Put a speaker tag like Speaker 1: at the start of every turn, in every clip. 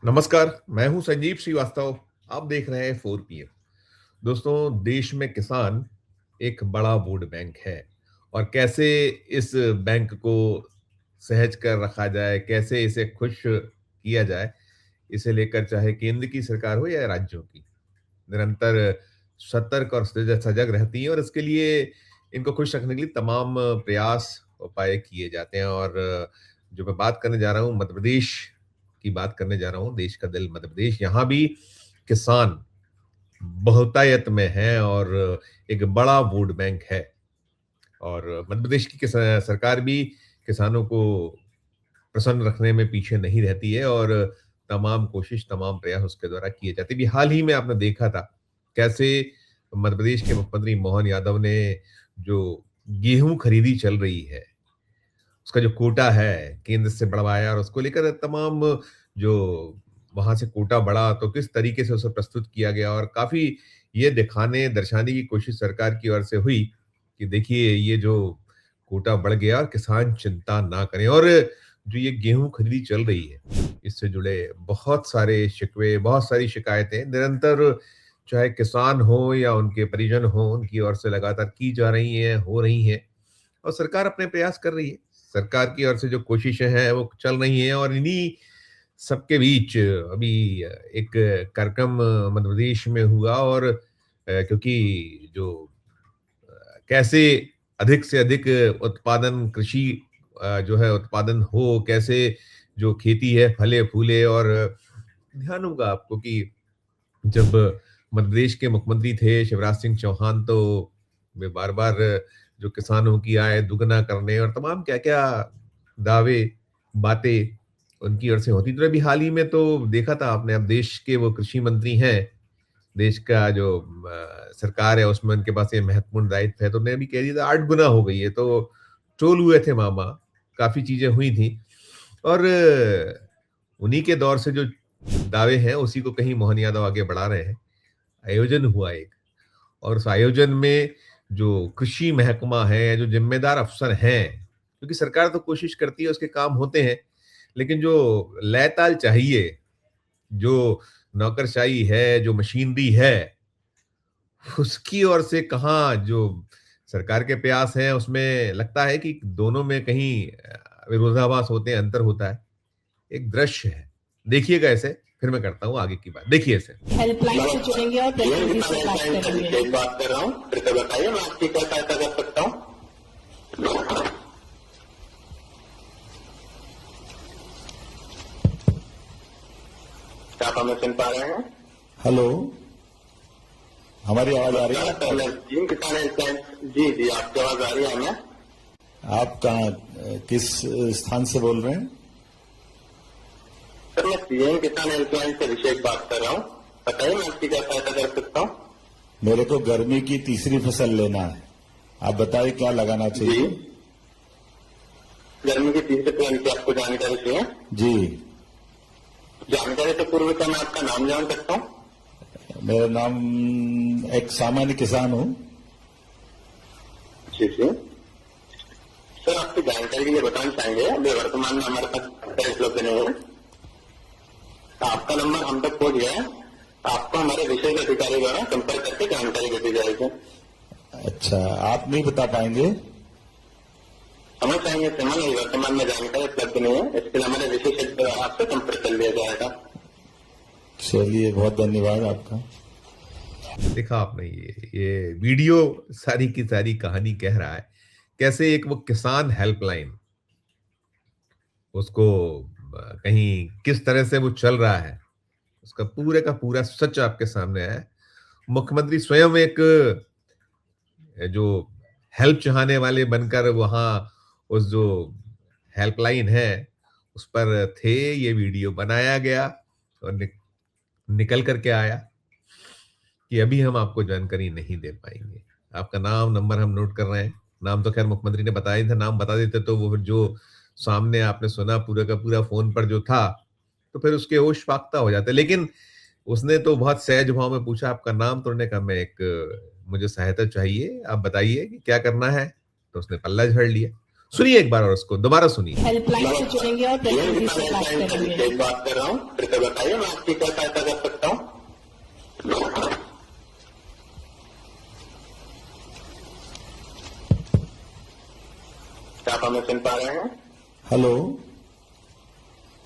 Speaker 1: नमस्कार, मैं हूं संजीव श्रीवास्तव। आप देख रहे हैं 4 PM। दोस्तों, देश में किसान एक बड़ा वोट बैंक है और कैसे इस बैंक को सहज कर रखा जाए, कैसे इसे खुश किया जाए, इसे लेकर चाहे केंद्र की सरकार हो या राज्यों की, निरंतर सतर्क और सजग रहती है और इसके लिए इनको खुश रखने के लिए तमाम प्रयास उपाय किए जाते हैं। और जो मैं बात करने जा रहा हूँ, मध्य प्रदेश की बात करने जा रहा हूँ, देश का दिल मध्य प्रदेश। यहाँ भी किसान बहुतायत में है और एक बड़ा वोट बैंक है। और मध्य प्रदेश की सरकार भी किसानों को प्रसन्न रखने में पीछे नहीं रहती है और तमाम कोशिश, तमाम प्रयास उसके द्वारा किए जाते हैं। अभी हाल ही में आपने देखा था कैसे मध्य प्रदेश के मुख्यमंत्री मोहन यादव ने जो गेहूं खरीदी चल रही है, उसका जो कोटा है केंद्र से बढ़वाया और उसको लेकर तमाम जो वहां से कोटा बढ़ा तो किस तरीके से उसे प्रस्तुत किया गया और काफी ये दर्शाने की कोशिश सरकार की ओर से हुई कि देखिए ये जो कोटा बढ़ गया और किसान चिंता ना करें। और जो ये गेहूं खरीदी चल रही है, इससे जुड़े बहुत सारे शिकवे, बहुत सारी शिकायतें निरंतर, चाहे किसान हो या उनके परिजन हो, उनकी ओर से लगातार की जा रही हैं, हो रही हैं और सरकार अपने प्रयास कर रही है। सरकार की ओर से जो कोशिशें हैं वो चल रही हैं और इन्हीं सबके बीच अभी एक कार्यक्रम मध्य प्रदेश में हुआ और क्योंकि जो कैसे अधिक से अधिक उत्पादन, कृषि जो है उत्पादन हो, कैसे जो खेती है फले फूले। और ध्यान होगा आपको कि जब मध्य प्रदेश के मुख्यमंत्री थे शिवराज सिंह चौहान, तो वे बार बार जो किसानों की आय दुगना करने और तमाम क्या क्या दावे, बातें उनकी ओर से होती। तो अभी हाल ही में तो देखा था आपने, अब देश के वो कृषि मंत्री हैं, देश का जो सरकार है उसमें उनके पास ये महत्वपूर्ण दायित्व है, तो उन्होंने अभी कह दिया था 8 गुना हो गई है। तो ट्रोल हुए थे मामा, काफी चीजें हुई थी और उन्हीं के दौर से जो दावे हैं उसी को कहीं मोहन यादव आगे बढ़ा रहे हैं। आयोजन हुआ एक, और उस आयोजन में जो कृषि महकमा है, जो जिम्मेदार अफसर हैं, क्योंकि सरकार तो कोशिश करती है, उसके काम होते हैं, लेकिन जो लय-ताल चाहिए, जो नौकरशाही है, जो मशीनरी है, उसकी ओर से कहाँ जो सरकार के प्रयास हैं, उसमें लगता है कि दोनों में कहीं विरोधाभास होते हैं, अंतर होता है। एक दृश्य है, देखिएगा इसे, फिर मैं करता हूँ आगे की बात। देखिए इसे।
Speaker 2: हेल्पलाइन से जुड़ेंगे और प्रतिनिधि से बात करेंगे। बात कर रहा हूँ, कृपया बताइए मैं आपकी क्या सहायता कर सकता हूँ। क्या आप हमें सुन पा रहे हैं?
Speaker 3: हेलो, हमारी आवाज आ रही है?
Speaker 2: किसान हेल्पलाइन, जी जी आपकी आवाज आ रही है हमें।
Speaker 3: आप कहाँ, किस स्थान से बोल रहे हैं?
Speaker 2: सर मैं पीएम किसान हेल्पलाइन से अभिषेक बात कर रहा हूँ, बताइए मैं आपकी क्या सहायता कर सकता हूँ।
Speaker 3: मेरे को गर्मी की तीसरी फसल लेना है, आप बताइए क्या लगाना चाहिए।
Speaker 2: गर्मी की तीसरी फसल की आपको जानकारी चाहिए?
Speaker 3: जी।
Speaker 2: जानकारी से पूर्व क्या मैं आपका नाम जान सकता हूँ?
Speaker 3: मेरा नाम, एक सामान्य किसान हूँ।
Speaker 2: जी जी सर, आपकी जानकारी के लिए बताना चाहेंगे, अभी वर्तमान में हमारे पास उपलब्ध नहीं है। आपका नंबर हम तक पहुंच गया है, आपको हमारे विशेष अधिकारी द्वारा संपर्क करके जानकारी दी जाएगी।
Speaker 3: अच्छा, आप नहीं बता पाएंगे?
Speaker 2: समझ पाएंगे समझ नहीं, वर्तमान में जानकारी उपलब्ध नहीं है, इसके लिए हमारे विशेष द्वारा आपसे संपर्क कर लिया जाएगा।
Speaker 3: चलिए, बहुत धन्यवाद आपका।
Speaker 1: देखा आपने, ये वीडियो सारी की सारी कहानी कह रहा है कैसे एक वो किसान हेल्पलाइन, उसको कहीं किस तरह से वो चल रहा है, उसका पूरे का पूरा सच आपके सामने है। मुख्यमंत्री स्वयं एक जो हेल्प चाहने वाले बनकर वहां उस जो हेल्पलाइन है उस पर थे, ये वीडियो बनाया गया और निकल करके आया कि अभी हम आपको जानकारी नहीं दे पाएंगे। आपका नाम नंबर हम नोट कर रहे हैं। नाम तो खैर मुख्यमंत्री ने बताया था, नाम बता देते तो वो जो सामने आपने सुना पूरा का पूरा फोन पर जो था, तो फिर उसके होश फाख्ता हो जाते। लेकिन उसने तो बहुत सहज भाव में पूछा आपका नाम, तो उन्होंने कहा मैं एक, मुझे सहायता चाहिए, आप बताइए कि क्या करना है। तो उसने पल्ला झाड़ लिया सुनिए एक बार और उसको दोबारा सुनिए।
Speaker 4: हेल्पलाइन से जुड़ेंगे और प्रतिनिधि से बात
Speaker 2: हेल्पलाइन से
Speaker 4: करेंगे।
Speaker 2: अभिषेक बात कर रहा हूँ, कृपया बताइए मैं आपकी क्या सहायता कर सकता हूँ। क्या आप हमें सुन पा रहे हैं?
Speaker 3: हेलो,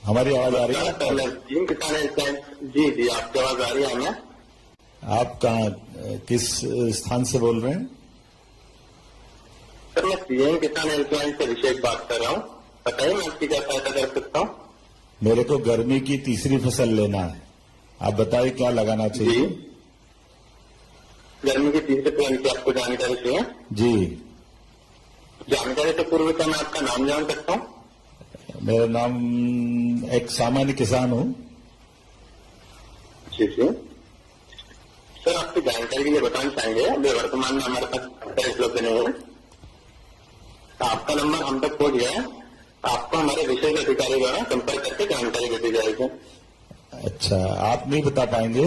Speaker 3: हमारी आवाज आ रही है?
Speaker 2: टीम किसान हेल्पलाइन, जी जी आपकी आवाज आ रही है हमें।
Speaker 3: आप कहाँ, किस स्थान से बोल रहे हैं?
Speaker 2: सर मैं सीएम किसान हेल्पलाइन से अभिषेक बात कर रहा हूँ, बताइए मैं आपकी क्या सहायता कर सकता हूँ।
Speaker 3: मेरे को गर्मी की तीसरी फसल लेना है, आप बताइए क्या लगाना
Speaker 2: जी,
Speaker 3: चाहिए?
Speaker 2: गर्मी की तीसरे प्लान की आपको जानकारी चाहिए।
Speaker 3: जी,
Speaker 2: जानकारी से पूर्व क्या मैं आपका नाम जान सकता हूँ?
Speaker 3: मेरा नाम, एक सामान्य किसान हूँ।
Speaker 2: जी जी सर, आपकी जानकारी के लिए बताना चाहेंगे अभी वर्तमान में हमारे पास फैसलों पे नहीं है, आपका नंबर हम तक पहुंच गया है, आपको हमारे विशेष अधिकारी द्वारा संपर्क करके जानकारी दे दी जाएगी।
Speaker 3: अच्छा, आप नहीं बता पाएंगे?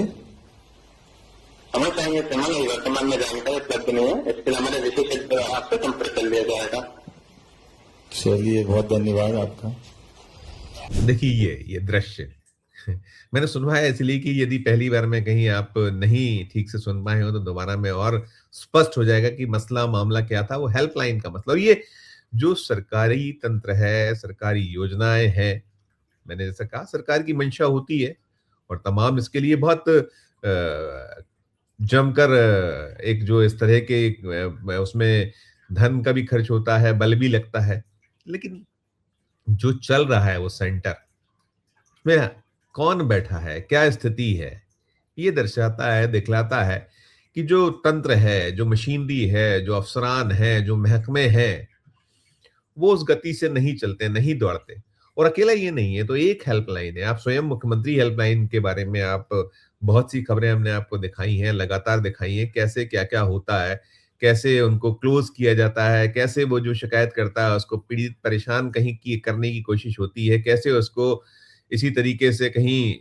Speaker 2: समझ चाहेंगे समय नहीं, वर्तमान में जानकारी उपलब्ध नहीं है, इसके लिए हमारे विशेषज्ञ द्वारा आपसे संपर्क कर लिया जाएगा।
Speaker 3: चलिए, बहुत धन्यवाद आपका।
Speaker 1: देखिए ये दृश्य मैंने सुनवाया इसलिए कि यदि पहली बार में कहीं आप नहीं ठीक से सुन पाए हो तो दोबारा में और स्पष्ट हो जाएगा कि मसला मामला क्या था। वो हेल्पलाइन का मतलब ये जो सरकारी तंत्र है, सरकारी योजनाएं हैं, मैंने जैसा कहा सरकार की मंशा होती है और तमाम इसके लिए बहुत जमकर एक जो इस तरह के उसमें धन का भी खर्च होता है, बल भी लगता है, लेकिन जो चल रहा है वो सेंटर में कौन बैठा है, क्या स्थिति है, ये दर्शाता है, दिखलाता है कि जो तंत्र है, जो मशीनरी है, जो अफसरान है, जो महकमे हैं, वो उस गति से नहीं चलते, नहीं दौड़ते। और अकेला ये नहीं है, तो एक हेल्पलाइन है। आप स्वयं मुख्यमंत्री हेल्पलाइन के बारे में आप बहुत सी खबरें हमने आपको दिखाई हैं, लगातार दिखाई हैं, कैसे क्या-क्या होता है, कैसे उनको क्लोज किया जाता है, कैसे वो जो शिकायत करता है उसको पीड़ित परेशान कहीं की करने की कोशिश होती है, कैसे उसको इसी तरीके से कहीं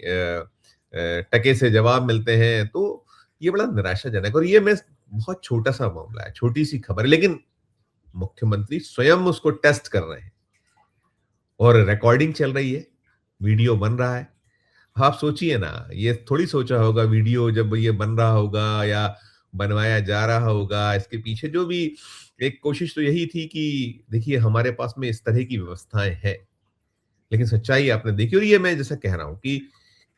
Speaker 1: टके से जवाब मिलते हैं। तो ये बड़ा निराशाजनक, और ये मैं बहुत छोटा-सा मामला है, छोटी-सी खबर है, लेकिन मुख्यमंत्री स्वयं उसको टेस्ट कर रहे हैं और रिकॉर्डिंग चल रही है, वीडियो बन रहा है। आप सोचिए ना, ये थोड़ी सोचा होगा वीडियो जब ये बन रहा होगा या बनवाया जा रहा होगा, इसके पीछे जो भी एक कोशिश तो यही थी कि देखिए हमारे पास में इस तरह की व्यवस्थाएं हैं, लेकिन सच्चाई आपने देखी। और ये मैं जैसा कह रहा हूं कि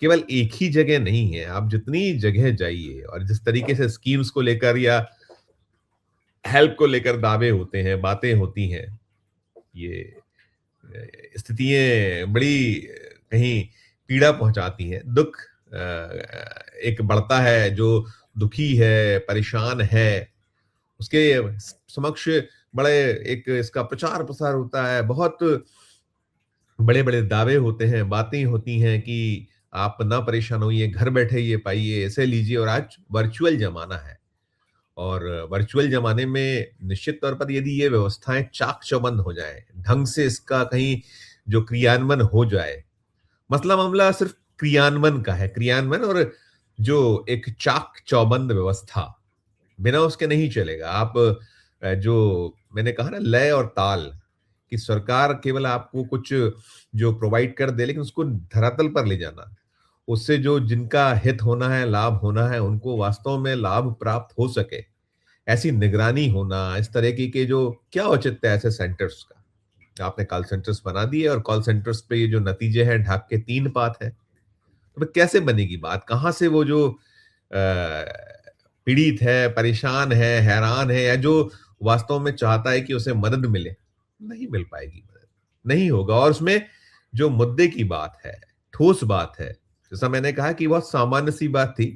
Speaker 1: केवल एक ही जगह नहीं है, आप जितनी जगह जाइए और जिस तरीके से स्कीम्स को लेकर या हेल्प को लेकर दावे होते हैं, बातें होती हैं, ये स्थितियां बड़ी कहीं पीड़ा पहुंचाती हैं। दुख एक बढ़ता है, जो दुखी है, परेशान है, उसके समक्ष बड़े एक इसका प्रचार प्रसार होता है, बहुत बड़े बड़े दावे होते हैं, बातें होती हैं कि आप ना परेशान होइए, घर बैठे ये पाइए, ऐसे लीजिए। और आज वर्चुअल जमाना है, और वर्चुअल जमाने में निश्चित तौर पर यदि ये व्यवस्थाएं चाक चौबंद हो जाए, ढंग से इसका कहीं जो क्रियान्वयन हो जाए, मसला मामला सिर्फ क्रियान्वयन का है, क्रियान्वयन, और जो एक चाक चौबंद व्यवस्था बिना उसके नहीं चलेगा। आप जो मैंने कहा ना, लय और ताल, कि सरकार केवल आपको कुछ जो प्रोवाइड कर दे, लेकिन उसको धरातल पर ले जाना, उससे जो जिनका हित होना है, लाभ होना है, उनको वास्तव में लाभ प्राप्त हो सके, ऐसी निगरानी होना, इस तरह की जो क्या औचित्य है ऐसे सेंटर्स का। आपने कॉल सेंटर्स बना दिए और कॉल सेंटर्स पे ये जो नतीजे हैं ढाक के 3 पात है, तो कैसे बनेगी बात? कहाँ से वो जो पीड़ित है, परेशान है, हैरान है, या जो वास्तव में चाहता है कि उसे मदद मिले, नहीं मिल पाएगी मदद, नहीं होगा। और उसमें जो मुद्दे की बात है, ठोस बात है, जैसा मैंने कहा कि बहुत सामान्य सी बात थी।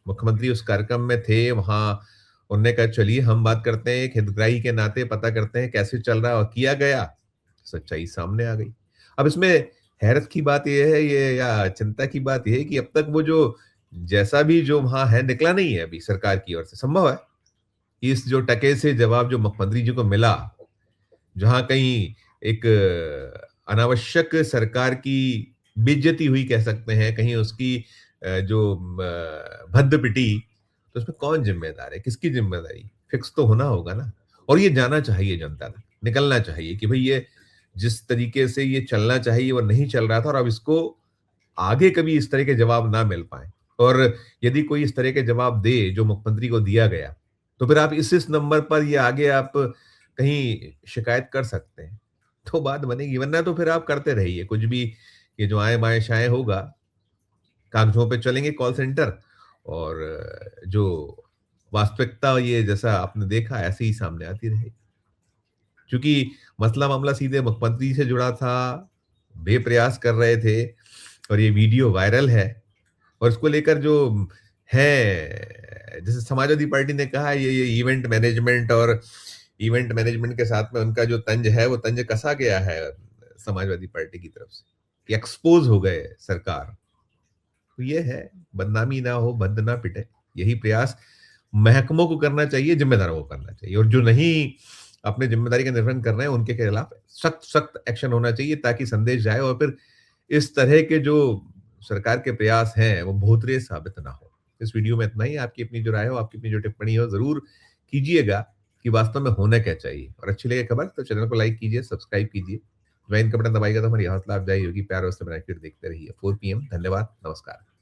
Speaker 1: मुख्यमंत्री उस कार्यक्रम में थे, वहां उन्होंने कहा चलिए हम बात करते हैं, एक हितग्राही के नाते पता करते हैं कैसे चल रहा है, और किया गया, सच्चाई सामने आ गई। अब इसमें हैरत की बात यह है, ये या चिंता की बात यह है कि अब तक वो जो जैसा भी जो वहां है निकला नहीं है अभी सरकार की ओर से। संभव है कि इस जो टके से जवाब जो मुख्यमंत्री जी को मिला, जहां कहीं एक अनावश्यक सरकार की बेइज्जती हुई कह सकते हैं, कहीं उसकी जो भद्द पिटी, तो उसमें कौन जिम्मेदार है, किसकी जिम्मेदारी, फिक्स तो होना होगा ना। और ये जाना चाहिए जनता तक, निकलना चाहिए कि भाई ये जिस तरीके से ये चलना चाहिए वो नहीं चल रहा था और अब इसको आगे कभी इस तरह के जवाब ना मिल पाए। और यदि कोई इस तरह के जवाब दे जो मुख्यमंत्री को दिया गया, तो फिर आप इस नंबर पर या आगे आप कहीं शिकायत कर सकते हैं, तो बात बनेगी। वरना तो फिर आप करते रहिए कुछ भी, ये जो आए बाएं शाएं होगा, कागजों पे चलेंगे कॉल सेंटर, और जो वास्तविकता ये जैसा आपने देखा ऐसे ही सामने आती रहेगी। क्योंकि मसला मामला सीधे मुख्यमंत्री से जुड़ा था, बेप्रयास कर रहे थे, और ये वीडियो वायरल है, और इसको लेकर जो है, जैसे समाजवादी पार्टी ने कहा, ये इवेंट मैनेजमेंट के साथ में उनका जो तंज है वो तंज कसा गया है समाजवादी पार्टी की तरफ से, कि एक्सपोज हो गए सरकार। तो ये है, बदनामी ना हो, बद ना पिटे, यही प्रयास महकमों को करना चाहिए, जिम्मेदारों को करना चाहिए, और जो नहीं अपने जिम्मेदारी का निर्वहन कर रहे हैं उनके खिलाफ सख्त सख्त एक्शन होना चाहिए, ताकि संदेश जाए और फिर इस तरह के जो सरकार के प्रयास हैं वो भोतरे साबित ना हो। इस वीडियो में इतना ही। आपकी अपनी जो राय हो, आपकी अपनी जो टिप्पणी हो, जरूर कीजिएगा कि वास्तव में होना क्या चाहिए। और अच्छी लगे खबर तो चैनल को लाइक कीजिए, सब्सक्राइब कीजिए, ज्वाइन का बटन दबाइएगा तो हमारी हौसला अफजाई होगी। प्यार और से बनाए फिर देखते रहिए 4 PM। धन्यवाद, नमस्कार।